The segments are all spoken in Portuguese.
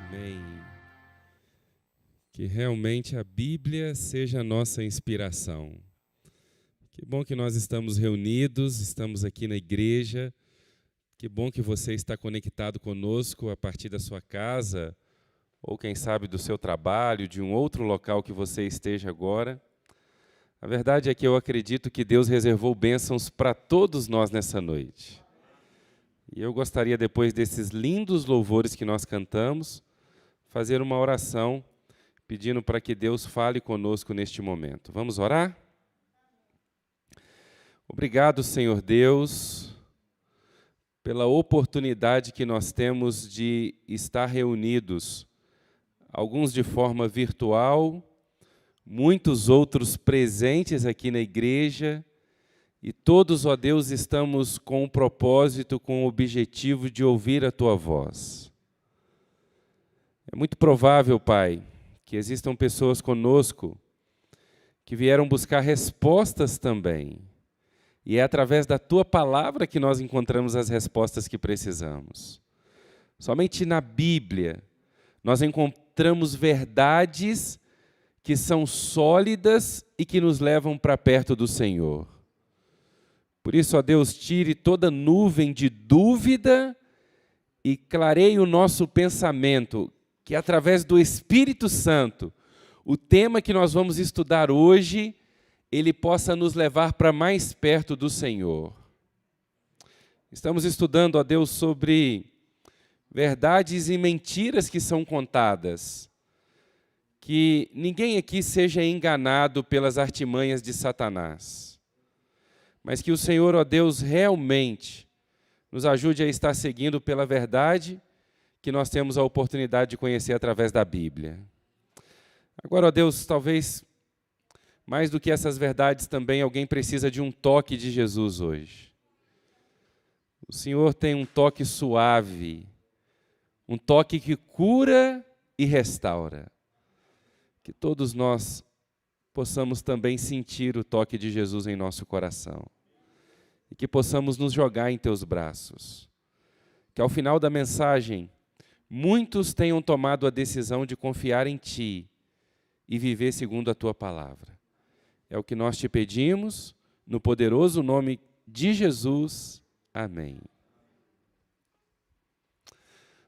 Amém. Que realmente a Bíblia seja a nossa inspiração. Que bom que nós estamos reunidos, estamos aqui na igreja. Que bom que você está conectado conosco a partir da sua casa, ou quem sabe do seu trabalho, de um outro local que você esteja agora. A verdade é que eu acredito que Deus reservou bênçãos para todos nós nessa noite. E eu gostaria, depois desses lindos louvores que nós cantamos, fazer uma oração pedindo para que Deus fale conosco neste momento. Vamos orar? Obrigado, Senhor Deus, pela oportunidade que nós temos de estar reunidos, alguns de forma virtual, muitos outros presentes aqui na igreja, e todos, ó Deus, estamos com o propósito, com o objetivo de ouvir a Tua voz. É muito provável, Pai, que existam pessoas conosco que vieram buscar respostas também. E é através da Tua palavra que nós encontramos as respostas que precisamos. Somente na Bíblia nós encontramos verdades que são sólidas e que nos levam para perto do Senhor. Por isso, ó Deus, tire toda nuvem de dúvida e clareie o nosso pensamento, que através do Espírito Santo, o tema que nós vamos estudar hoje, ele possa nos levar para mais perto do Senhor. Estamos estudando, ó Deus, sobre verdades e mentiras que são contadas. Que ninguém aqui seja enganado pelas artimanhas de Satanás. Mas que o Senhor, ó Deus, realmente nos ajude a estar seguindo pela verdade que nós temos a oportunidade de conhecer através da Bíblia. Agora, ó Deus, talvez mais do que essas verdades também alguém precisa de um toque de Jesus hoje. O Senhor tem um toque suave, um toque que cura e restaura. Que todos nós possamos também sentir o toque de Jesus em nosso coração. E que possamos nos jogar em Teus braços. Que ao final da mensagem, muitos tenham tomado a decisão de confiar em Ti e viver segundo a Tua palavra. É o que nós Te pedimos, no poderoso nome de Jesus. Amém.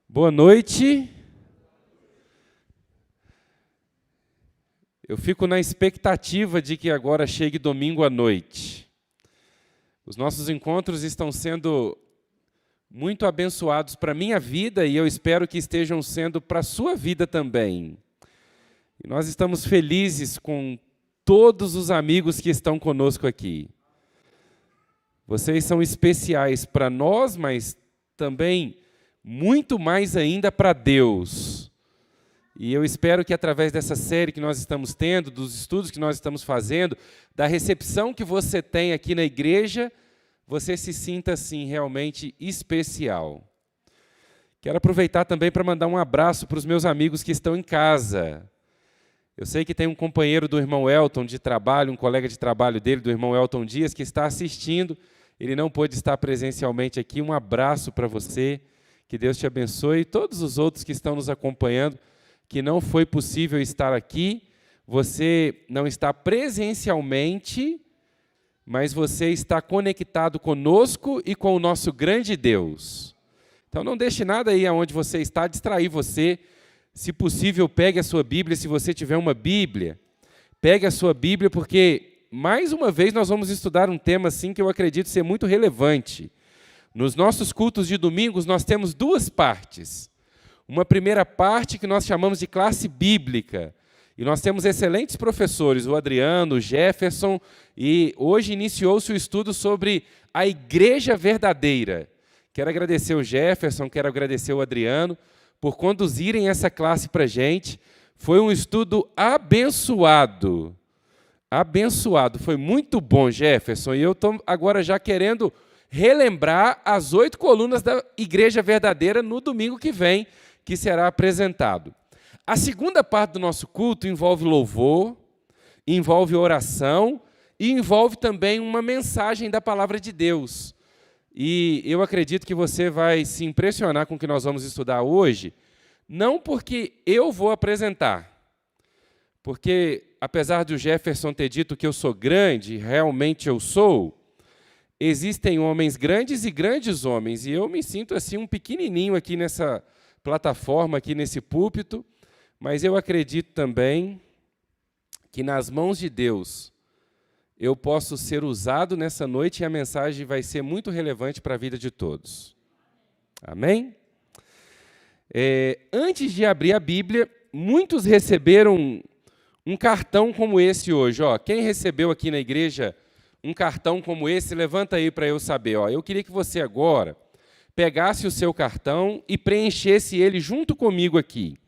Boa noite. Eu fico na expectativa de que agora chegue domingo à noite. Os nossos encontros estão sendo muito abençoados para a minha vida e eu espero que estejam sendo para a sua vida também. E nós estamos felizes com todos os amigos que estão conosco aqui. Vocês são especiais para nós, mas também muito mais ainda para Deus. E eu espero que através dessa série que nós estamos tendo, dos estudos que nós estamos fazendo, da recepção que você tem aqui na igreja, você se sinta assim realmente especial. Quero aproveitar também para mandar um abraço para os meus amigos que estão em casa. Eu sei que tem um companheiro do irmão Elton de trabalho, um colega de trabalho dele, do irmão Elton Dias, que está assistindo. Ele não pôde estar presencialmente aqui. Um abraço para você, que Deus te abençoe. E todos os outros que estão nos acompanhando, que não foi possível estar aqui. Você não está presencialmente, mas você está conectado conosco e com o nosso grande Deus. Então não deixe nada aí onde você está distrair você. Se possível, pegue a sua Bíblia, se você tiver uma Bíblia. Pegue a sua Bíblia, porque, mais uma vez, nós vamos estudar um tema assim que eu acredito ser muito relevante. Nos nossos cultos de domingos, nós temos duas partes. Uma primeira parte que nós chamamos de classe bíblica. E nós temos excelentes professores, o Adriano, o Jefferson, e hoje iniciou-se o estudo sobre a igreja verdadeira. Quero agradecer o Jefferson, quero agradecer o Adriano, por conduzirem essa classe para a gente. Foi um estudo abençoado. Abençoado. Foi muito bom, Jefferson. E eu estou agora já querendo relembrar as 8 colunas da Igreja Verdadeira no domingo que vem, que será apresentado. A segunda parte do nosso culto envolve louvor, envolve oração e envolve também uma mensagem da Palavra de Deus. E eu acredito que você vai se impressionar com o que nós vamos estudar hoje, Não porque eu vou apresentar, porque, apesar do Jefferson ter dito que eu sou grande, realmente eu sou, existem homens grandes e grandes homens, e eu me sinto assim um pequenininho aqui nessa plataforma, aqui nesse púlpito, mas eu acredito também que nas mãos de Deus eu posso ser usado nessa noite e a mensagem vai ser muito relevante para a vida de todos. Amém? Antes de abrir a Bíblia, muitos receberam um cartão como esse hoje. Ó, quem recebeu aqui na igreja um cartão como esse, levanta aí para eu saber. Ó, eu queria que você agora pegasse o seu cartão e preenchesse ele junto comigo aqui.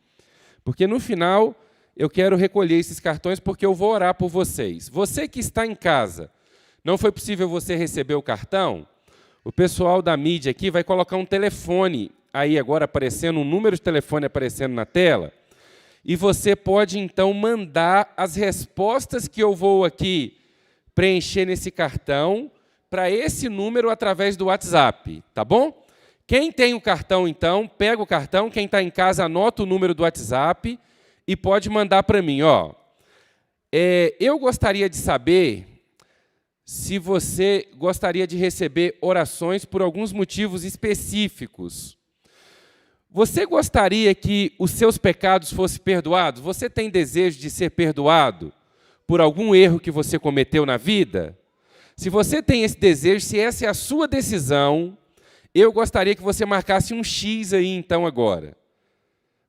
Porque no final eu quero recolher esses cartões porque eu vou orar por vocês. Você que está em casa, não foi possível você receber o cartão? O pessoal da mídia aqui vai colocar um telefone aí agora aparecendo, um número de telefone aparecendo na tela, e você pode então mandar as respostas que eu vou aqui preencher nesse cartão para esse número através do WhatsApp, tá bom? Quem tem o cartão, então, pega o cartão, quem está em casa, anota o número do WhatsApp e pode mandar para mim. Ó. Eu gostaria de saber se você gostaria de receber orações por alguns motivos específicos. Você gostaria que os seus pecados fossem perdoados? Você tem desejo de ser perdoado por algum erro que você cometeu na vida? Se você tem esse desejo, se essa é a sua decisão, eu gostaria que você marcasse um X aí, então, agora.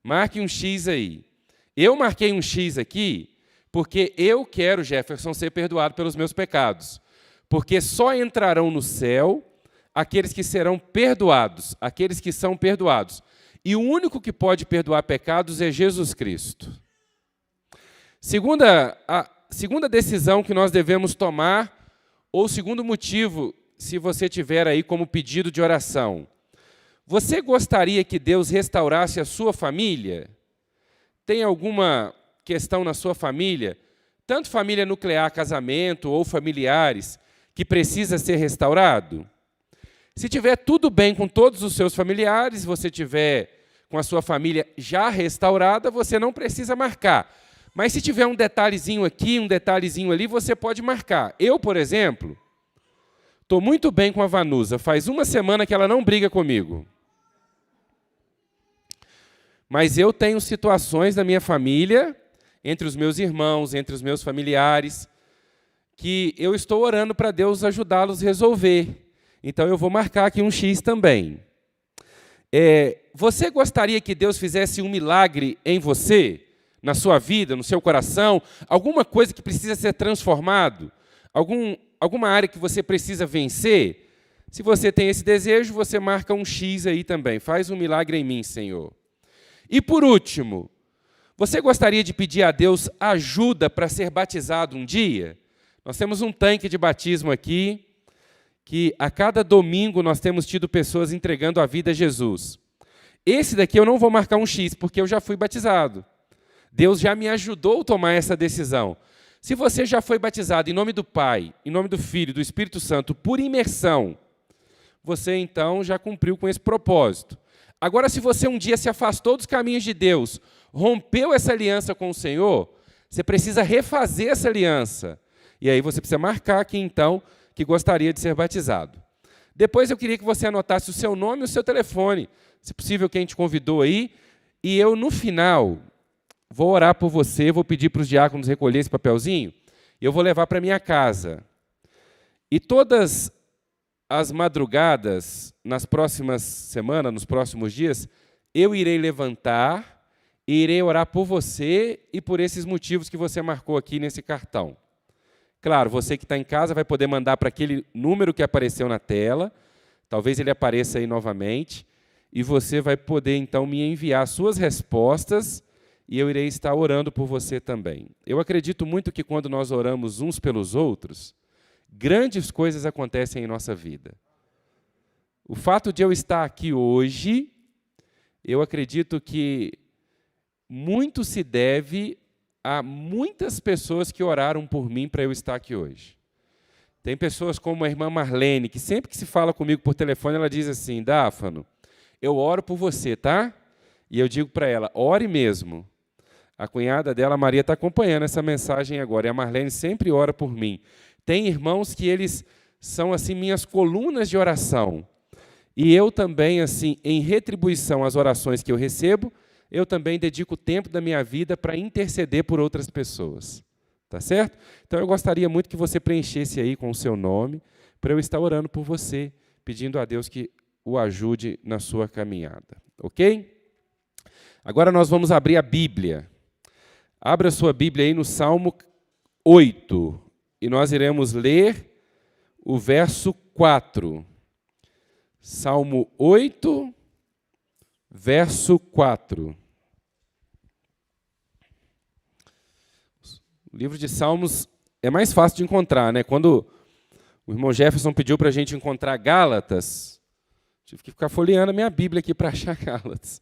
Marque um X aí. Eu marquei um X aqui porque eu quero, Jefferson, ser perdoado pelos meus pecados. Porque só entrarão no céu aqueles que serão perdoados, aqueles que são perdoados. E o único que pode perdoar pecados é Jesus Cristo. A segunda decisão que nós devemos tomar, ou segundo motivo, se você tiver aí como pedido de oração. Você gostaria que Deus restaurasse a sua família? Tem alguma questão na sua família, tanto família nuclear, casamento ou familiares, que precisa ser restaurado? Se tiver tudo bem com todos os seus familiares, você tiver com a sua família já restaurada, você não precisa marcar. Mas se tiver um detalhezinho aqui, um detalhezinho ali, você pode marcar. Eu, por exemplo, estou muito bem com a Vanusa. Faz uma semana que ela não briga comigo. Mas eu tenho situações na minha família, entre os meus irmãos, entre os meus familiares, que eu estou orando para Deus ajudá-los a resolver. Então, eu vou marcar aqui um X também. Você gostaria que Deus fizesse um milagre em você, na sua vida, no seu coração? Alguma coisa que precisa ser transformado? Alguma área que você precisa vencer? Se você tem esse desejo, você marca um X aí também. Faz um milagre em mim, Senhor. E, por último, você gostaria de pedir a Deus ajuda para ser batizado um dia? Nós temos um tanque de batismo aqui, que a cada domingo nós temos tido pessoas entregando a vida a Jesus. Esse daqui eu não vou marcar um X, porque eu já fui batizado. Deus já me ajudou a tomar essa decisão. Se você já foi batizado em nome do Pai, em nome do Filho e do Espírito Santo, por imersão, você então já cumpriu com esse propósito. Agora, se você um dia se afastou dos caminhos de Deus, rompeu essa aliança com o Senhor, você precisa refazer essa aliança. E aí você precisa marcar aqui, então, que gostaria de ser batizado. Depois eu queria que você anotasse o seu nome e o seu telefone, se possível quem te convidou aí, e eu, no final, vou orar por você, vou pedir para os diáconos recolher esse papelzinho, e eu vou levar para minha casa. E todas as madrugadas, nas próximas semanas, nos próximos dias, eu irei levantar e irei orar por você e por esses motivos que você marcou aqui nesse cartão. Claro, você que está em casa vai poder mandar para aquele número que apareceu na tela, talvez ele apareça aí novamente, e você vai poder, então, me enviar suas respostas, e eu irei estar orando por você também. Eu acredito muito que quando nós oramos uns pelos outros, grandes coisas acontecem em nossa vida. O fato de eu estar aqui hoje, eu acredito que muito se deve a muitas pessoas que oraram por mim para eu estar aqui hoje. Tem pessoas como a irmã Marlene, que sempre que se fala comigo por telefone, ela diz assim: Dáfano, eu oro por você, tá? E eu digo para ela, ore mesmo. A cunhada dela, a Maria, está acompanhando essa mensagem agora, e a Marlene sempre ora por mim. Tem irmãos que eles são assim minhas colunas de oração. E eu também, assim, em retribuição às orações que eu recebo, eu também dedico o tempo da minha vida para interceder por outras pessoas. Tá certo? Então eu gostaria muito que você preenchesse aí com o seu nome, para eu estar orando por você, pedindo a Deus que o ajude na sua caminhada. Ok? Agora nós vamos abrir a Bíblia. Abra a sua Bíblia aí no Salmo 8, e nós iremos ler o verso 4. Salmo 8, verso 4. O livro de Salmos é mais fácil de encontrar, né? Quando o irmão Jefferson pediu para a gente encontrar Gálatas, tive que ficar folheando a minha Bíblia aqui para achar Gálatas.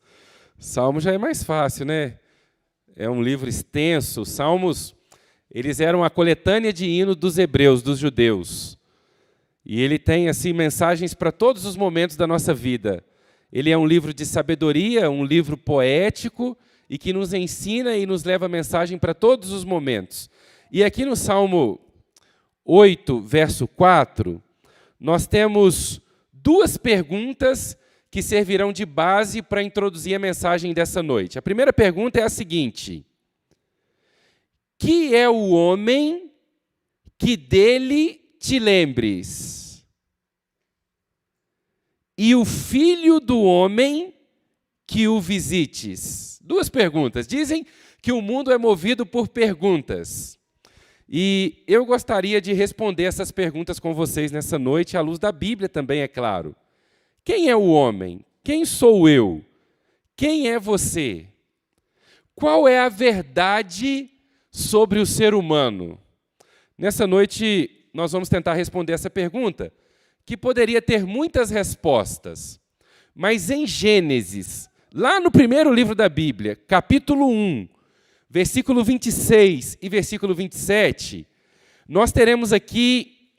Salmo já é mais fácil, né? É um livro extenso. Salmos, eles eram a coletânea de hino dos hebreus, dos judeus. E ele tem assim mensagens para todos os momentos da nossa vida. Ele é um livro de sabedoria, um livro poético, e que nos ensina e nos leva a mensagem para todos os momentos. E aqui no Salmo 8, verso 4, nós temos duas perguntas que servirão de base para introduzir a mensagem dessa noite. A primeira pergunta é a seguinte: que é o homem que dele te lembres? E o filho do homem que o visites? Duas perguntas. Dizem que o mundo é movido por perguntas. E eu gostaria de responder essas perguntas com vocês nessa noite, à luz da Bíblia também, é claro. Quem é o homem? Quem sou eu? Quem é você? Qual é a verdade sobre o ser humano? Nessa noite, nós vamos tentar responder essa pergunta, que poderia ter muitas respostas. Mas em Gênesis, lá no primeiro livro da Bíblia, capítulo 1, versículo 26 e versículo 27, nós teremos aqui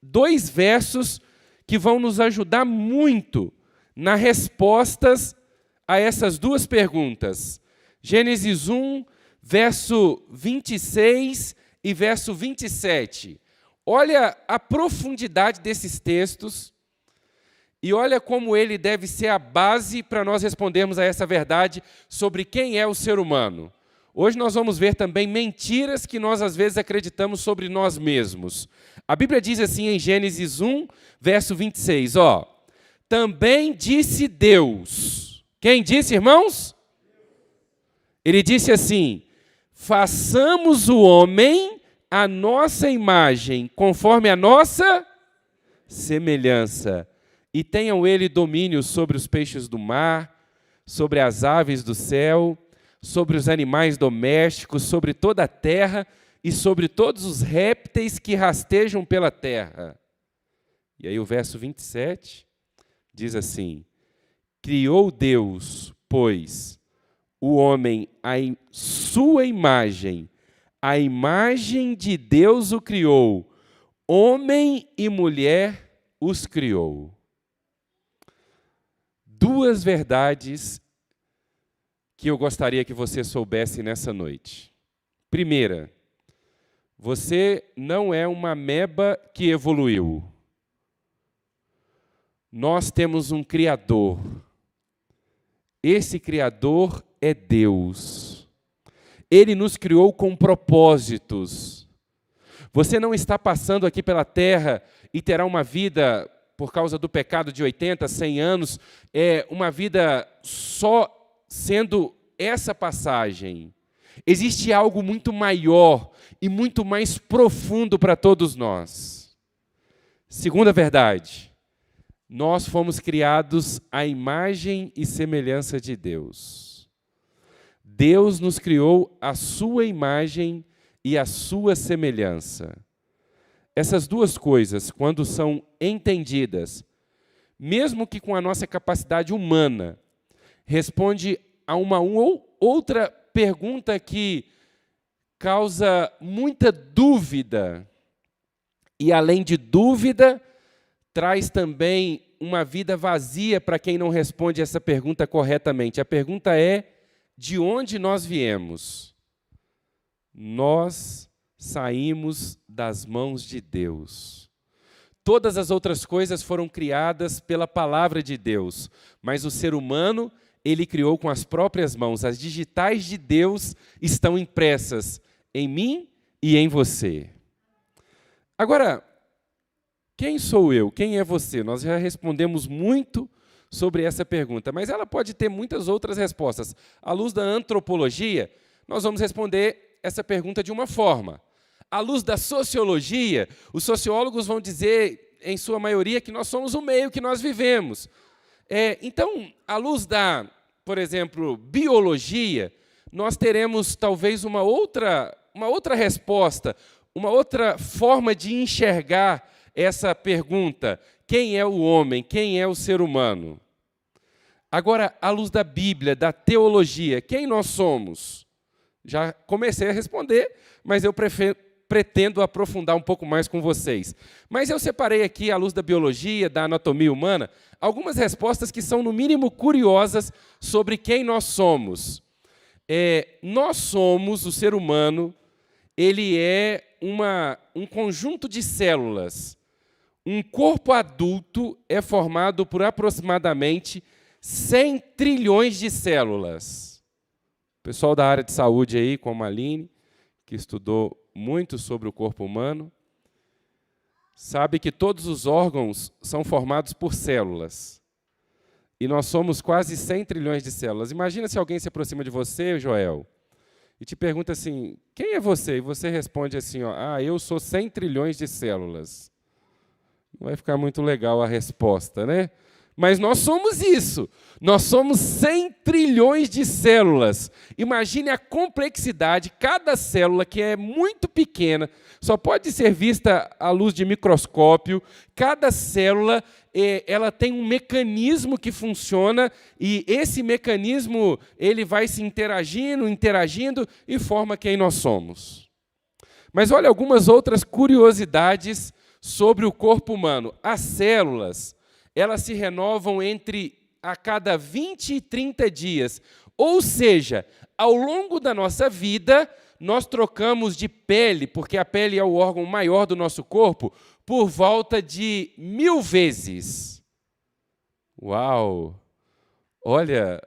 dois versos que vão nos ajudar muito nas respostas a essas duas perguntas. Gênesis 1, verso 26 e verso 27. Olha a profundidade desses textos e olha como ele deve ser a base para nós respondermos a essa verdade sobre quem é o ser humano. Hoje nós vamos ver também mentiras que nós às vezes acreditamos sobre nós mesmos. A Bíblia diz assim em Gênesis 1, verso 26, também disse Deus. Quem disse, irmãos? Ele disse assim: façamos o homem à nossa imagem, conforme a nossa semelhança, e tenham ele domínio sobre os peixes do mar, sobre as aves do céu, sobre os animais domésticos, sobre toda a terra e sobre todos os répteis que rastejam pela terra. E aí o verso 27 diz assim: criou Deus, pois, o homem à sua imagem, a imagem de Deus o criou, homem e mulher os criou. Duas verdades que eu gostaria que você soubesse nessa noite. Primeira, você não é uma ameba que evoluiu. Nós temos um Criador. Esse Criador é Deus. Ele nos criou com propósitos. Você não está passando aqui pela terra e terá uma vida, por causa do pecado, de 80, 100 anos, uma vida só sendo essa passagem. Existe algo muito maior e muito mais profundo para todos nós. Segunda verdade, nós fomos criados à imagem e semelhança de Deus. Deus nos criou à sua imagem e à sua semelhança. Essas duas coisas, quando são entendidas, mesmo que com a nossa capacidade humana, responde a uma outra pergunta que causa muita dúvida. E, além de dúvida, traz também uma vida vazia para quem não responde essa pergunta corretamente. A pergunta é: de onde nós viemos? Nós saímos das mãos de Deus. Todas as outras coisas foram criadas pela palavra de Deus, mas o ser humano, ele criou com as próprias mãos. As digitais de Deus estão impressas em mim e em você. Agora, quem sou eu? Quem é você? Nós já respondemos muito sobre essa pergunta, mas ela pode ter muitas outras respostas. À luz da antropologia, nós vamos responder essa pergunta de uma forma. À luz da sociologia, os sociólogos vão dizer, em sua maioria, que nós somos o meio que nós vivemos. Então, à luz da, por exemplo, biologia, nós teremos talvez uma outra resposta, uma outra forma de enxergar essa pergunta: quem é o homem, quem é o ser humano? Agora, à luz da Bíblia, da teologia, quem nós somos? Já comecei a responder, mas eu pretendo aprofundar um pouco mais com vocês. Mas eu separei aqui, à luz da biologia, da anatomia humana, algumas respostas que são, no mínimo, curiosas sobre quem nós somos. Nós somos, o ser humano, ele é um conjunto de células. Um corpo adulto é formado por aproximadamente 100 trilhões de células. O pessoal da área de saúde aí, como a Aline, que estudou muito sobre o corpo humano, sabe que todos os órgãos são formados por células. E nós somos quase 100 trilhões de células. Imagina se alguém se aproxima de você, Joel, e te pergunta assim: quem é você? E você responde assim: eu sou 100 trilhões de células. Não vai ficar muito legal a resposta, né? Mas nós somos isso. Nós somos 100 trilhões de células. Imagine a complexidade. Cada célula, que é muito pequena, só pode ser vista à luz de microscópio. Cada célula ela tem um mecanismo que funciona, e esse mecanismo ele vai se interagindo e forma quem nós somos. Mas olha algumas outras curiosidades sobre o corpo humano. As células, elas se renovam a cada 20 e 30 dias. Ou seja, ao longo da nossa vida, nós trocamos de pele, porque a pele é o órgão maior do nosso corpo, por volta de 1000 vezes. Uau! Olha,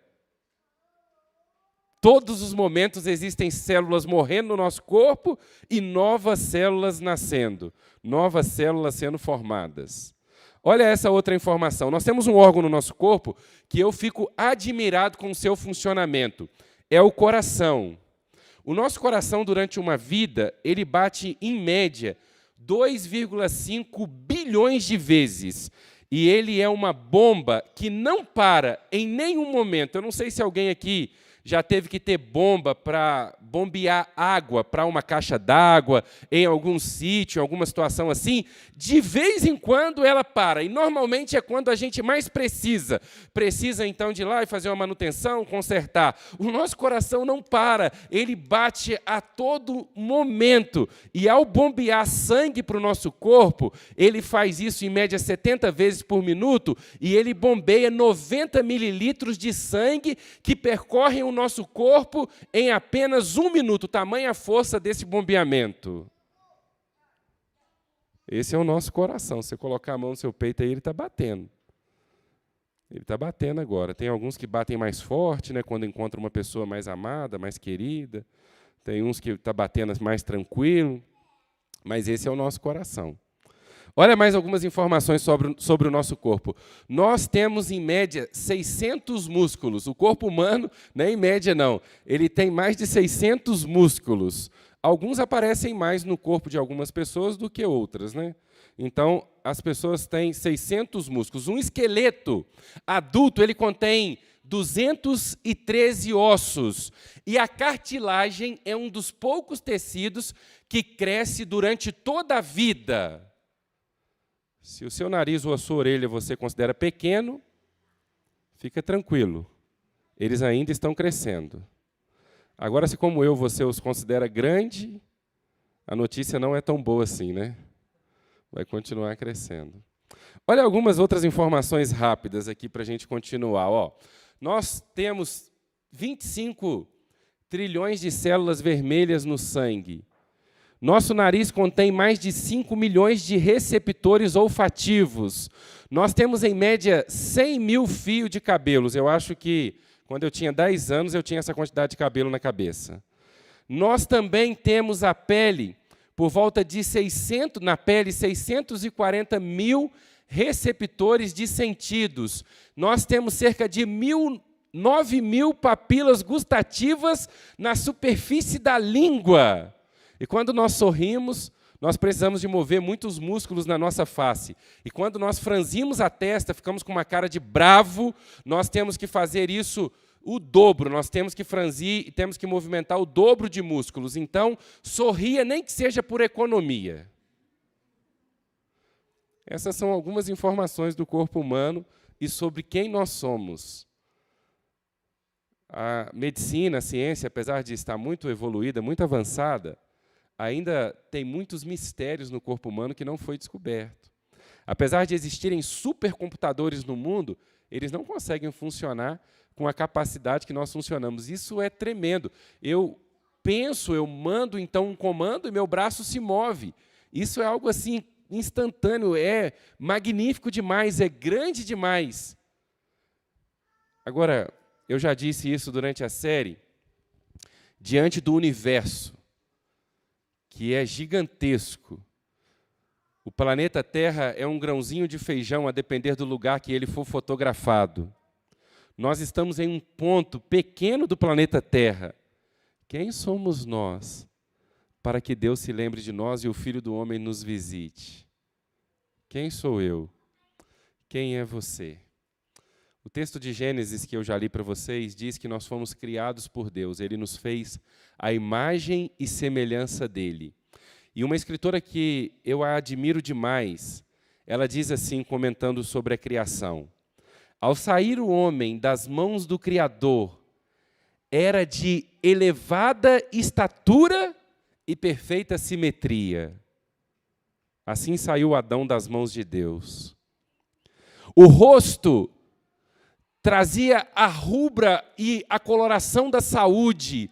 todos os momentos existem células morrendo no nosso corpo e novas células nascendo, novas células sendo formadas. Olha essa outra informação. Nós temos um órgão no nosso corpo que eu fico admirado com o seu funcionamento. É o coração. O nosso coração, durante uma vida, ele bate, em média, 2,5 bilhões de vezes. E ele é uma bomba que não para em nenhum momento. Eu não sei se alguém aqui já teve que ter bomba para bombear água para uma caixa d'água, em algum sítio, em alguma situação assim. De vez em quando ela para, e normalmente é quando a gente mais precisa. Precisa, então, de ir lá e fazer uma manutenção, consertar. O nosso coração não para, ele bate a todo momento. E ao bombear sangue para o nosso corpo, ele faz isso em média 70 vezes por minuto, e ele bombeia 90 mililitros de sangue que percorrem o nosso corpo em apenas 1 minuto. Tamanha a força desse bombeamento. Esse é o nosso coração. Se você colocar a mão no seu peito aí, ele está batendo. Ele está batendo agora. Tem alguns que batem mais forte, né, quando encontram uma pessoa mais amada, mais querida. Tem uns que está batendo mais tranquilo. Mas esse é o nosso coração. Olha mais algumas informações sobre o nosso corpo. Nós temos, em média, 600 músculos. O corpo humano, não é em média, não. Ele tem mais de 600 músculos. Alguns aparecem mais no corpo de algumas pessoas do que outras, né? Então, as pessoas têm 600 músculos. Um esqueleto adulto, ele contém 213 ossos. E a cartilagem é um dos poucos tecidos que cresce durante toda a vida. Se o seu nariz ou a sua orelha você considera pequeno, fica tranquilo. Eles ainda estão crescendo. Agora, se como eu você os considera grande, a notícia não é tão boa assim, né? Vai continuar crescendo. Olha algumas outras informações rápidas aqui para a gente continuar. Nós temos 25 trilhões de células vermelhas no sangue. Nosso nariz contém mais de 5 milhões de receptores olfativos. Nós temos, em média, 100 mil fios de cabelos. Eu acho que, quando eu tinha 10 anos, eu tinha essa quantidade de cabelo na cabeça. Nós também temos a pele, por volta de 640 mil receptores de sentidos. Nós temos cerca de 9 mil papilas gustativas na superfície da língua. E quando nós sorrimos, nós precisamos de mover muitos músculos na nossa face. E quando nós franzimos a testa, ficamos com uma cara de bravo, nós temos que fazer isso o dobro, nós temos que franzir e temos que movimentar o dobro de músculos. Então, sorria, nem que seja por economia. Essas são algumas informações do corpo humano e sobre quem nós somos. A medicina, a ciência, apesar de estar muito evoluída, muito avançada, ainda tem muitos mistérios no corpo humano que não foi descoberto. Apesar de existirem supercomputadores no mundo, eles não conseguem funcionar com a capacidade que nós funcionamos. Isso é tremendo. Eu penso, eu mando então um comando e meu braço se move. Isso é algo assim instantâneo, é magnífico demais, é grande demais. Agora, eu já disse isso durante a série, diante do universo, que é gigantesco. O planeta Terra é um grãozinho de feijão, a depender do lugar que ele for fotografado. Nós estamos em um ponto pequeno do planeta Terra. Quem somos nós para que Deus se lembre de nós e o Filho do Homem nos visite? Quem sou eu? Quem é você? O texto de Gênesis que eu já li para vocês diz que nós fomos criados por Deus. Ele nos fez a imagem e semelhança dele. E uma escritora que eu a admiro demais, ela diz assim, comentando sobre a criação: ao sair o homem das mãos do Criador, era de elevada estatura e perfeita simetria. Assim saiu Adão das mãos de Deus. O rosto trazia a rubra e a coloração da saúde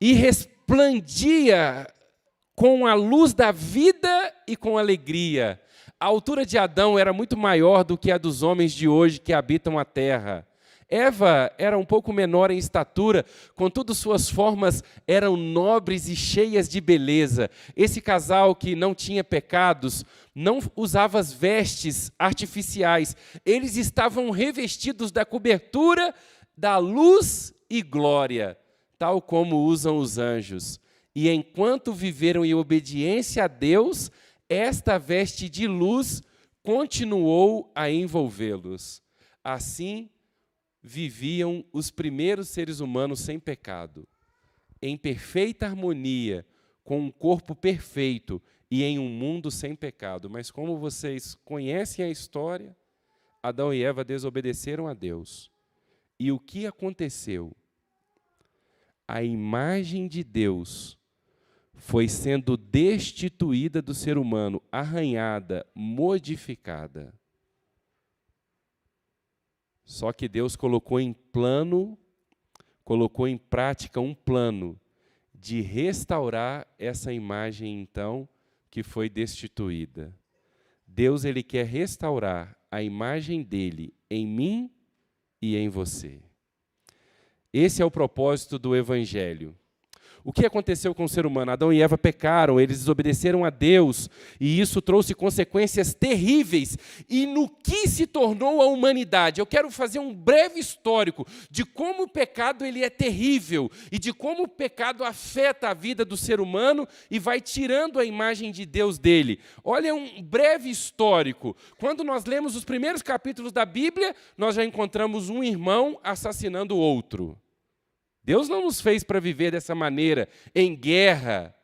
e resplandia com a luz da vida e com alegria. A altura de Adão era muito maior do que a dos homens de hoje que habitam a terra. Eva era um pouco menor em estatura, contudo suas formas eram nobres e cheias de beleza. Esse casal que não tinha pecados, não usava as vestes artificiais. Eles estavam revestidos da cobertura da luz e glória, tal como usam os anjos. E enquanto viveram em obediência a Deus, esta veste de luz continuou a envolvê-los. Assim, viviam os primeiros seres humanos sem pecado, em perfeita harmonia, com um corpo perfeito e em um mundo sem pecado. Mas como vocês conhecem a história, Adão e Eva desobedeceram a Deus. E o que aconteceu? A imagem de Deus foi sendo destituída do ser humano, arranhada, modificada. Só que Deus colocou em prática um plano de restaurar essa imagem, então, que foi destituída. Deus, ele quer restaurar a imagem dele em mim e em você. Esse é o propósito do Evangelho. O que aconteceu com o ser humano? Adão e Eva pecaram, eles desobedeceram a Deus, e isso trouxe consequências terríveis. E no que se tornou a humanidade? Eu quero fazer um breve histórico de como o pecado ele é terrível, e de como o pecado afeta a vida do ser humano e vai tirando a imagem de Deus dele. Olha um breve histórico. Quando nós lemos os primeiros capítulos da Bíblia, nós já encontramos um irmão assassinando o outro. Deus não nos fez para viver dessa maneira, em guerra.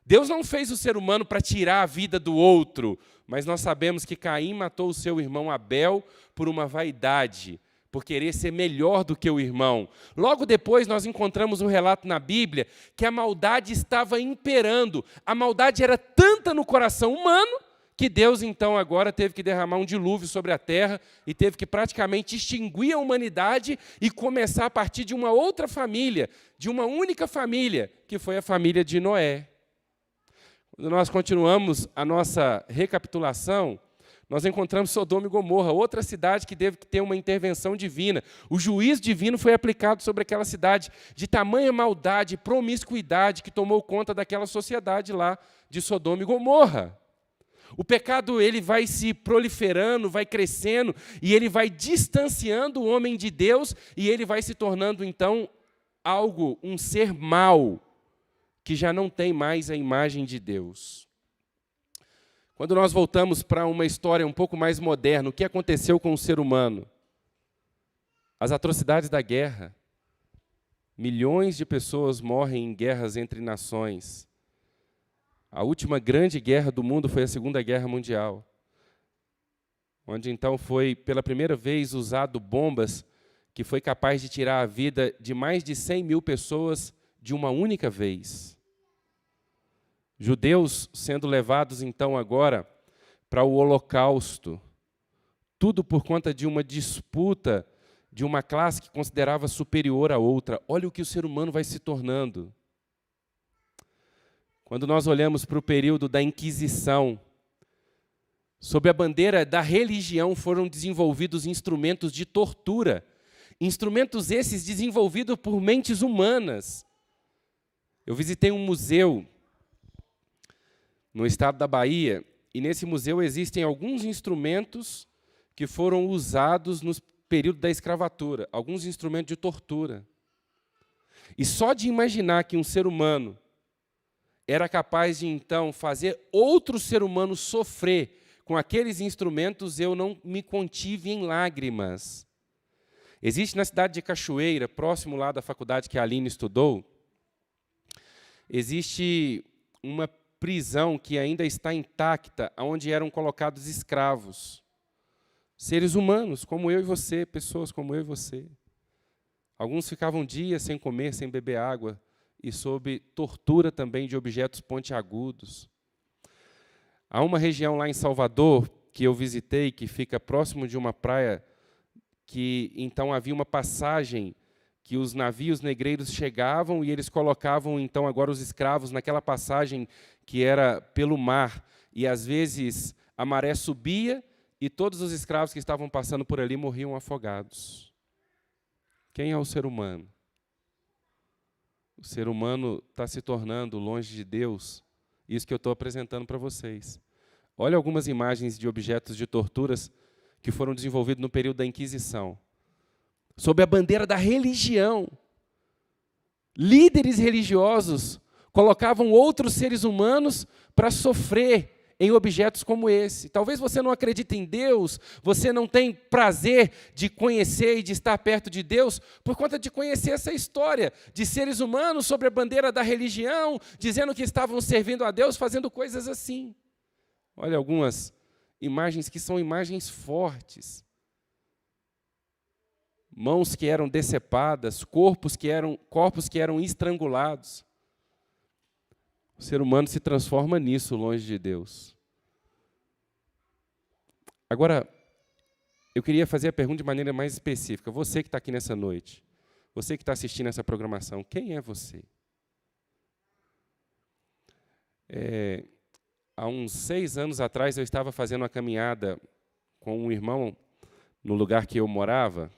Deus não fez o ser humano para tirar a vida do outro, mas nós sabemos que Caim matou o seu irmão Abel por uma vaidade, por querer ser melhor do que o irmão. Logo depois nós encontramos um relato na Bíblia que a maldade estava imperando. A maldade era tanta no coração humano que Deus, então, agora teve que derramar um dilúvio sobre a terra e teve que praticamente extinguir a humanidade e começar a partir de uma outra família, de uma única família, que foi a família de Noé. Quando nós continuamos a nossa recapitulação, nós encontramos Sodoma e Gomorra, outra cidade que teve que ter uma intervenção divina. O juízo divino foi aplicado sobre aquela cidade, de tamanha maldade e promiscuidade que tomou conta daquela sociedade lá de Sodoma e Gomorra. O pecado ele vai se proliferando, vai crescendo, e ele vai distanciando o homem de Deus, e ele vai se tornando, então, algo, um ser mau, que já não tem mais a imagem de Deus. Quando nós voltamos para uma história um pouco mais moderna, o que aconteceu com o ser humano? As atrocidades da guerra. Milhões de pessoas morrem em guerras entre nações. A última grande guerra do mundo foi a Segunda Guerra Mundial, onde então foi pela primeira vez usado bombas que foi capaz de tirar a vida de mais de 100 mil pessoas de uma única vez. Judeus sendo levados, então, agora para o Holocausto. Tudo por conta de uma disputa de uma classe que considerava superior à outra. Olha o que o ser humano vai se tornando. Quando nós olhamos para o período da Inquisição, sob a bandeira da religião foram desenvolvidos instrumentos de tortura. Instrumentos esses desenvolvidos por mentes humanas. Eu visitei um museu no estado da Bahia, e nesse museu existem alguns instrumentos que foram usados no período da escravatura, alguns instrumentos de tortura. E só de imaginar que um ser humano era capaz de, então, fazer outro ser humano sofrer com aqueles instrumentos, eu não me contive em lágrimas. Existe na cidade de Cachoeira, próximo lá da faculdade que a Aline estudou, existe uma prisão que ainda está intacta, onde eram colocados escravos. Seres humanos, como eu e você, pessoas como eu e você. Alguns ficavam dias sem comer, sem beber água, e sob tortura também de objetos pontiagudos. Há uma região lá em Salvador, que eu visitei, que fica próximo de uma praia, que então havia uma passagem que os navios negreiros chegavam e eles colocavam, então, agora os escravos naquela passagem que era pelo mar. E, às vezes, a maré subia e todos os escravos que estavam passando por ali morriam afogados. Quem é o ser humano? O ser humano está se tornando longe de Deus. Isso que eu estou apresentando para vocês. Olha algumas imagens de objetos de torturas que foram desenvolvidos no período da Inquisição. Sob a bandeira da religião, líderes religiosos colocavam outros seres humanos para sofrer em objetos como esse. Talvez você não acredite em Deus, você não tem prazer de conhecer e de estar perto de Deus por conta de conhecer essa história de seres humanos sobre a bandeira da religião, dizendo que estavam servindo a Deus, fazendo coisas assim. Olha algumas imagens que são imagens fortes. Mãos que eram decepadas, corpos que eram estrangulados. O ser humano se transforma nisso, longe de Deus. Agora, eu queria fazer a pergunta de maneira mais específica. Você que está aqui nessa noite, você que está assistindo essa programação, quem é você? Há uns 6 anos atrás, eu estava fazendo uma caminhada com um irmão no lugar que eu morava,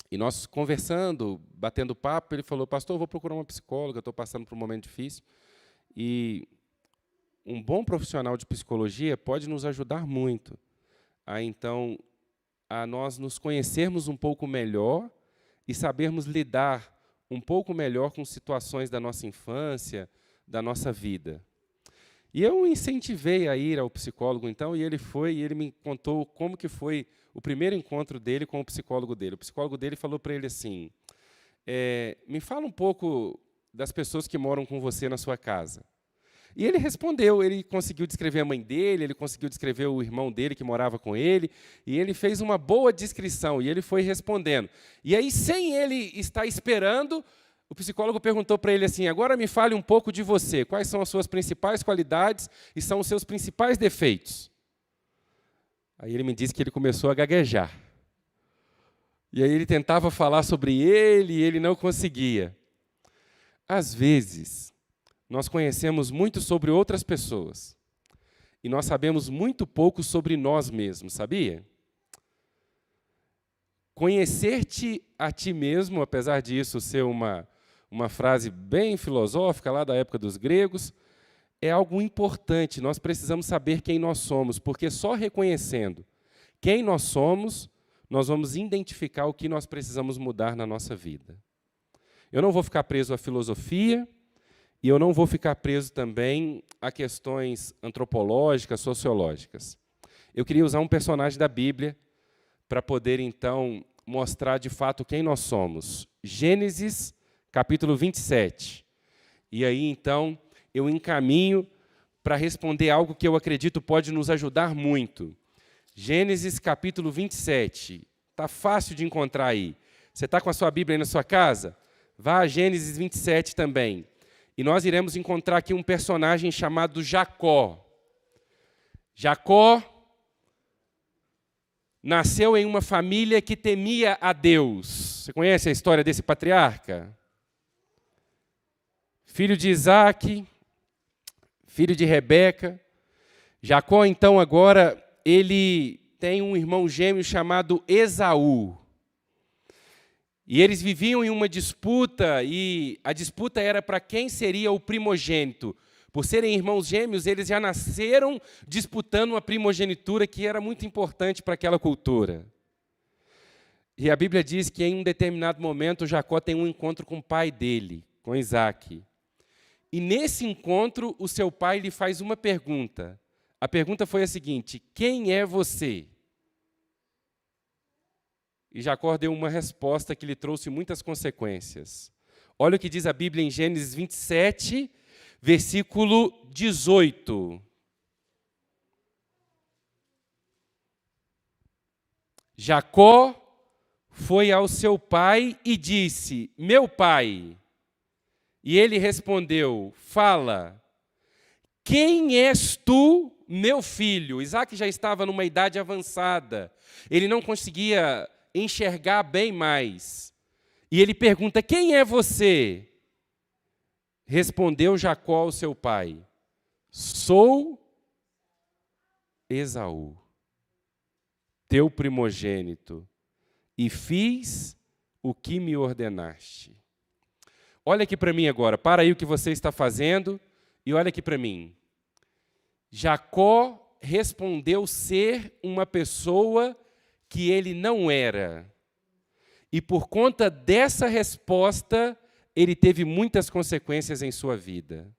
e nós conversando, batendo papo, ele falou, pastor, eu vou procurar uma psicóloga, estou passando por um momento difícil. E um bom profissional de psicologia pode nos ajudar muito então, a nós nos conhecermos um pouco melhor e sabermos lidar um pouco melhor com situações da nossa infância, da nossa vida. E eu o incentivei a ir ao psicólogo, então, e ele foi, e ele me contou como que foi o primeiro encontro dele com o psicólogo dele. O psicólogo dele falou para ele assim, me fala um pouco das pessoas que moram com você na sua casa. E ele respondeu, ele conseguiu descrever a mãe dele, ele conseguiu descrever o irmão dele que morava com ele, e ele fez uma boa descrição, e ele foi respondendo. E aí, sem ele estar esperando, o psicólogo perguntou para ele assim, agora me fale um pouco de você, quais são as suas principais qualidades e são os seus principais defeitos? Aí ele me disse que ele começou a gaguejar. E aí ele tentava falar sobre ele e ele não conseguia. Às vezes, nós conhecemos muito sobre outras pessoas e nós sabemos muito pouco sobre nós mesmos, sabia? Conhecer-te a ti mesmo, apesar disso ser uma frase bem filosófica lá da época dos gregos, é algo importante. Nós precisamos saber quem nós somos, porque só reconhecendo quem nós somos, nós vamos identificar o que nós precisamos mudar na nossa vida. Eu não vou ficar preso à filosofia e eu não vou ficar preso também a questões antropológicas, sociológicas. Eu queria usar um personagem da Bíblia para poder, então, mostrar de fato quem nós somos. Gênesis, capítulo 27. E aí, então, eu encaminho para responder algo que eu acredito pode nos ajudar muito. Gênesis, capítulo 27. Está fácil de encontrar aí. Você está com a sua Bíblia aí na sua casa? Vá a Gênesis 27 também. E nós iremos encontrar aqui um personagem chamado Jacó. Jacó nasceu em uma família que temia a Deus. Você conhece a história desse patriarca? Filho de Isaac, filho de Rebeca. Jacó, então, agora, ele tem um irmão gêmeo chamado Esaú. E eles viviam em uma disputa, e a disputa era para quem seria o primogênito. Por serem irmãos gêmeos, eles já nasceram disputando uma primogenitura que era muito importante para aquela cultura. E a Bíblia diz que em um determinado momento Jacó tem um encontro com o pai dele, com Isaac. E nesse encontro o seu pai lhe faz uma pergunta. A pergunta foi a seguinte: quem é você? E Jacó deu uma resposta que lhe trouxe muitas consequências. Olha o que diz a Bíblia em Gênesis 27, versículo 18. Jacó foi ao seu pai e disse: meu pai. E ele respondeu: fala, quem és tu, meu filho? Isaac já estava numa idade avançada, ele não conseguia enxergar bem mais. E ele pergunta: quem é você? Respondeu Jacó ao seu pai: sou Esaú, teu primogênito, e fiz o que me ordenaste. Olha aqui para mim agora, para aí o que você está fazendo e olha aqui para mim. Jacó respondeu ser uma pessoa que ele não era. E por conta dessa resposta, ele teve muitas consequências em sua vida.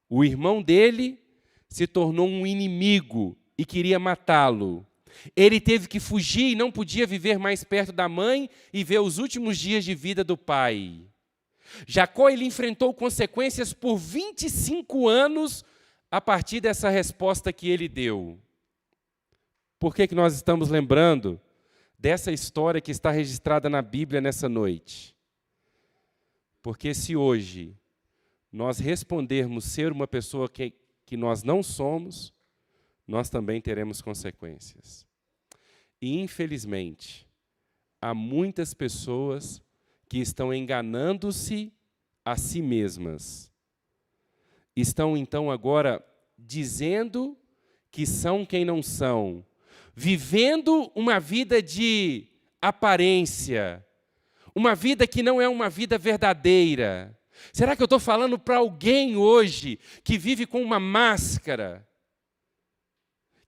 O irmão dele se tornou um inimigo e queria matá-lo. Ele teve que fugir e não podia viver mais perto da mãe e ver os últimos dias de vida do pai. Jacó, ele enfrentou consequências por 25 anos a partir dessa resposta que ele deu. Por que nós estamos lembrando dessa história que está registrada na Bíblia nessa noite? Porque se hoje nós respondermos ser uma pessoa que nós não somos, nós também teremos consequências. E, infelizmente, há muitas pessoas que estão enganando-se a si mesmas. Estão, então, agora dizendo que são quem não são, vivendo uma vida de aparência, uma vida que não é uma vida verdadeira. Será que eu estou falando para alguém hoje que vive com uma máscara,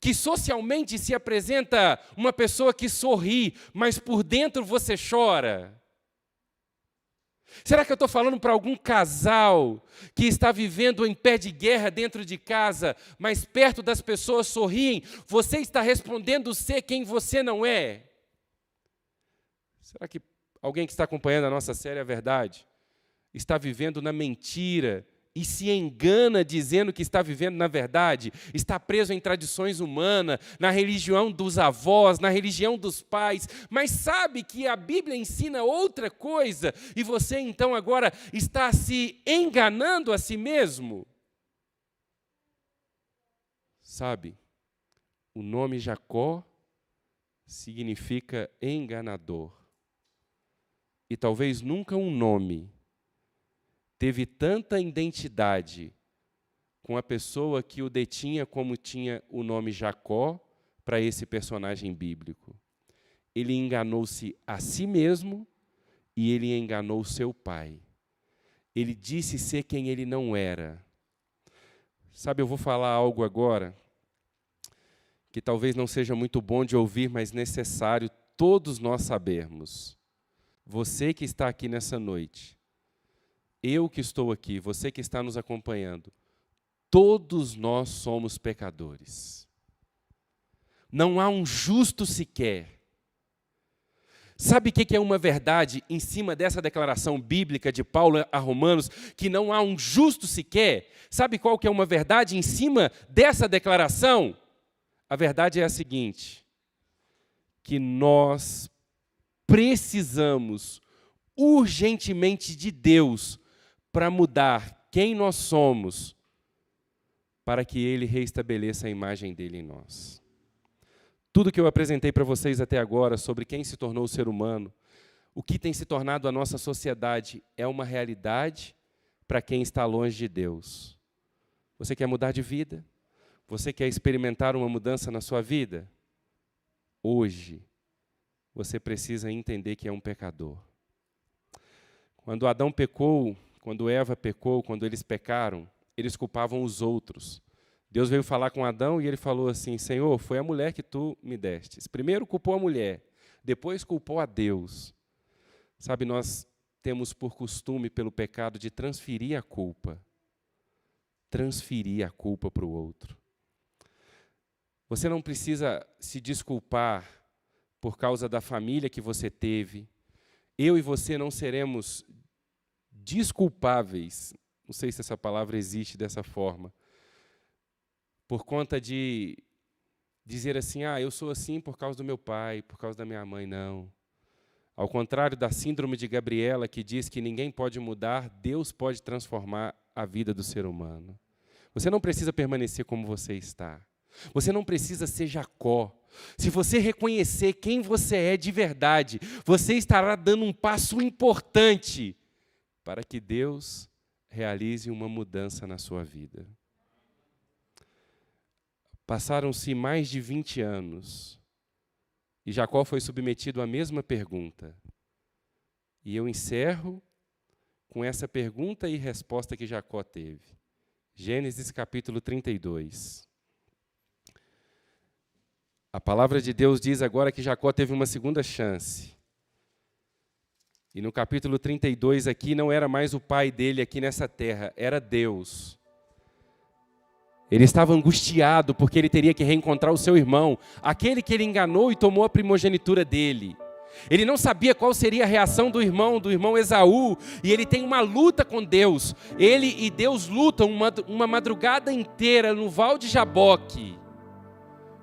que socialmente se apresenta uma pessoa que sorri, mas por dentro você chora? Será que eu estou falando para algum casal que está vivendo em pé de guerra dentro de casa, mas perto das pessoas sorriem? Você está respondendo ser quem você não é? Será que alguém que está acompanhando a nossa série A Verdade está vivendo na mentira e se engana dizendo que está vivendo na verdade? Está preso em tradições humanas, na religião dos avós, na religião dos pais, mas sabe que a Bíblia ensina outra coisa e você então agora está se enganando a si mesmo? Sabe, o nome Jacó significa enganador. E talvez nunca um nome teve tanta identidade com a pessoa que o detinha como tinha o nome Jacó para esse personagem bíblico. Ele enganou-se a si mesmo e ele enganou seu pai. Ele disse ser quem ele não era. Sabe, eu vou falar algo agora que talvez não seja muito bom de ouvir, mas necessário todos nós sabermos. Você que está aqui nessa noite, eu que estou aqui, você que está nos acompanhando, todos nós somos pecadores. Não há um justo sequer. Sabe o que é uma verdade em cima dessa declaração bíblica de Paulo a Romanos, que não há um justo sequer? Sabe qual que é uma verdade em cima dessa declaração? A verdade é a seguinte, que nós precisamos urgentemente de Deus para mudar quem nós somos, para que Ele reestabeleça a imagem dele em nós. Tudo que eu apresentei para vocês até agora sobre quem se tornou o ser humano, o que tem se tornado a nossa sociedade, é uma realidade para quem está longe de Deus. Você quer mudar de vida? Você quer experimentar uma mudança na sua vida? Hoje, você precisa entender que é um pecador. Quando Adão pecou, quando Eva pecou, quando eles pecaram, eles culpavam os outros. Deus veio falar com Adão e ele falou assim, Senhor, foi a mulher que tu me destes. Primeiro culpou a mulher, depois culpou a Deus. Sabe, nós temos por costume, pelo pecado, de transferir a culpa. Transferir a culpa para o outro. Você não precisa se desculpar por causa da família que você teve. Eu e você não seremos desculpáveis, não sei se essa palavra existe dessa forma, por conta de dizer assim, eu sou assim por causa do meu pai, por causa da minha mãe, não. Ao contrário da síndrome de Gabriela, que diz que ninguém pode mudar, Deus pode transformar a vida do ser humano. Você não precisa permanecer como você está. Você não precisa ser Jacó. Se você reconhecer quem você é de verdade, você estará dando um passo importante para que Deus realize uma mudança na sua vida. Passaram-se mais de 20 anos e Jacó foi submetido à mesma pergunta. E eu encerro com essa pergunta e resposta que Jacó teve. Gênesis capítulo 32. A palavra de Deus diz agora que Jacó teve uma segunda chance. E no capítulo 32 aqui, não era mais o pai dele aqui nessa terra, era Deus. Ele estava angustiado porque ele teria que reencontrar o seu irmão, aquele que ele enganou e tomou a primogenitura dele. Ele não sabia qual seria a reação do irmão Esaú, e ele tem uma luta com Deus. Ele e Deus lutam uma madrugada inteira no Val de Jaboque.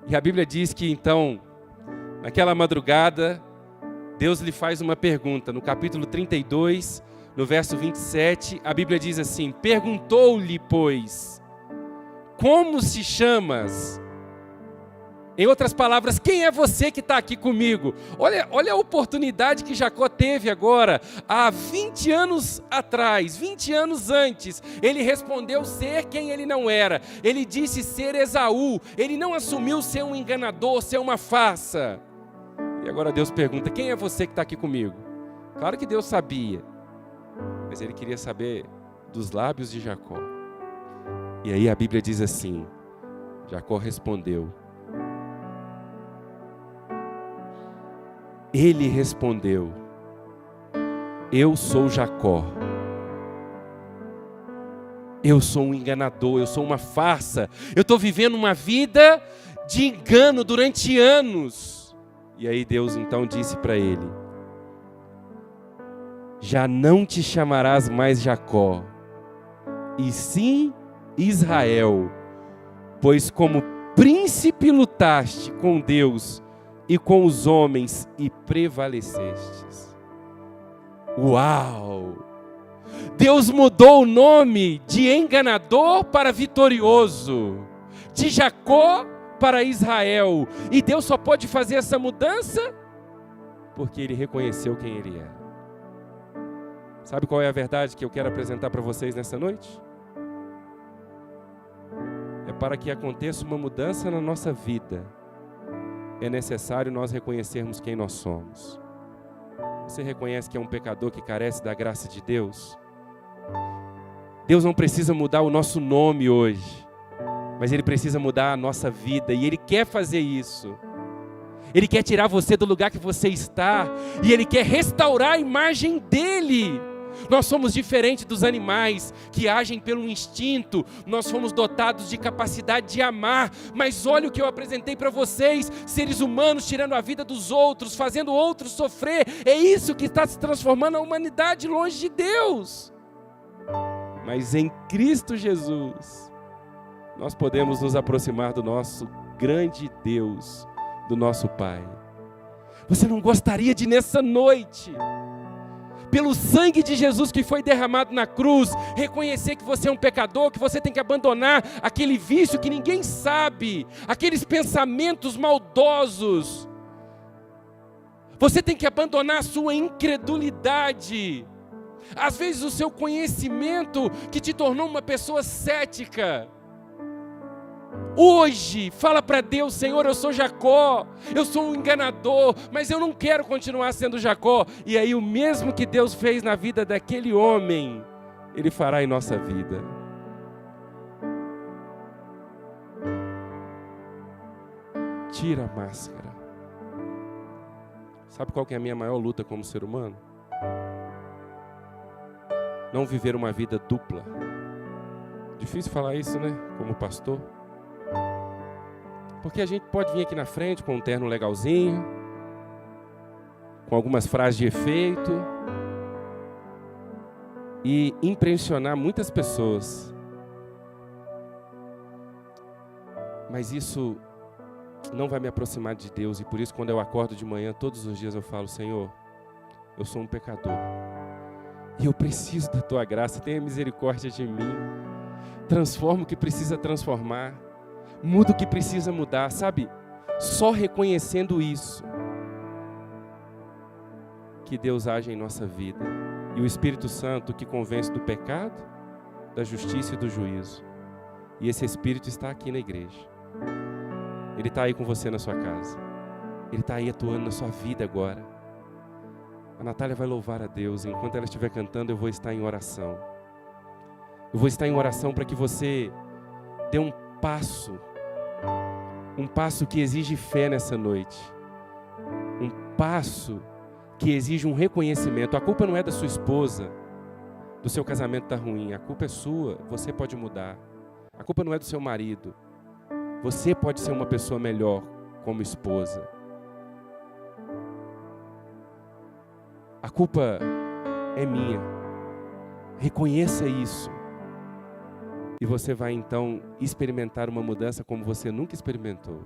E a Bíblia diz que, então, naquela madrugada, Deus lhe faz uma pergunta. No capítulo 32, no verso 27, a Bíblia diz assim, perguntou-lhe, pois, como se chamas? Em outras palavras, quem é você que está aqui comigo? Olha a oportunidade que Jacó teve agora, há 20 anos atrás, 20 anos antes, ele respondeu ser quem ele não era. Ele disse ser Esaú, ele não assumiu ser um enganador, ser uma farsa. E agora Deus pergunta, quem é você que está aqui comigo? Claro que Deus sabia, mas ele queria saber dos lábios de Jacó. E aí a Bíblia diz assim, Jacó respondeu, ele respondeu, eu sou Jacó, eu sou um enganador, eu sou uma farsa, eu estou vivendo uma vida de engano durante anos. E aí Deus então disse para ele, já não te chamarás mais Jacó, e sim Israel, pois como príncipe lutaste com Deus e com os homens e prevalecestes. Uau! Deus mudou o nome de enganador para vitorioso, de Jacó para Israel. E Deus só pode fazer essa mudança porque Ele reconheceu quem Ele era. Sabe qual é a verdade que eu quero apresentar para vocês nessa noite? É para que aconteça uma mudança na nossa vida, é necessário nós reconhecermos quem nós somos. Você reconhece que é um pecador que carece da graça de Deus? Deus não precisa mudar o nosso nome hoje, mas Ele precisa mudar a nossa vida, e Ele quer fazer isso. Ele quer tirar você do lugar que você está, e Ele quer restaurar a imagem dEle. Nós somos diferentes dos animais que agem pelo instinto. Nós fomos dotados de capacidade de amar. Mas olha o que eu apresentei para vocês: seres humanos tirando a vida dos outros, fazendo outros sofrer. É isso que está se transformando a humanidade longe de Deus. Mas em Cristo Jesus, nós podemos nos aproximar do nosso grande Deus, do nosso Pai. Você não gostaria de, nessa noite, pelo sangue de Jesus que foi derramado na cruz, reconhecer que você é um pecador, que você tem que abandonar aquele vício que ninguém sabe, aqueles pensamentos maldosos. Você tem que abandonar a sua incredulidade, às vezes o seu conhecimento que te tornou uma pessoa cética. Hoje, fala para Deus: Senhor, eu sou Jacó, eu sou um enganador, mas eu não quero continuar sendo Jacó. E aí o mesmo que Deus fez na vida daquele homem, Ele fará em nossa vida. Tira a máscara. Sabe qual que é a minha maior luta como ser humano? Não viver uma vida dupla. Difícil falar isso, né? Como pastor. Porque a gente pode vir aqui na frente com um terno legalzinho, com algumas frases de efeito, e impressionar muitas pessoas. Mas isso não vai me aproximar de Deus, e por isso quando eu acordo de manhã, todos os dias eu falo: Senhor, eu sou um pecador, e eu preciso da Tua graça, tenha misericórdia de mim, transforma o que precisa transformar, muda o que precisa mudar, sabe? Só reconhecendo isso, que Deus age em nossa vida. E o Espírito Santo que convence do pecado, da justiça e do juízo. E esse Espírito está aqui na igreja. Ele está aí com você na sua casa. Ele está aí atuando na sua vida agora. A Natália vai louvar a Deus. Enquanto ela estiver cantando, eu vou estar em oração. Eu vou estar em oração para que você dê um passo que exige fé nessa noite, um passo que exige um reconhecimento. A culpa não é da sua esposa, do seu casamento está ruim, a culpa é sua, você pode mudar. A culpa não é do seu marido, você pode ser uma pessoa melhor como esposa. A culpa é minha, reconheça isso. E você vai então experimentar uma mudança como você nunca experimentou.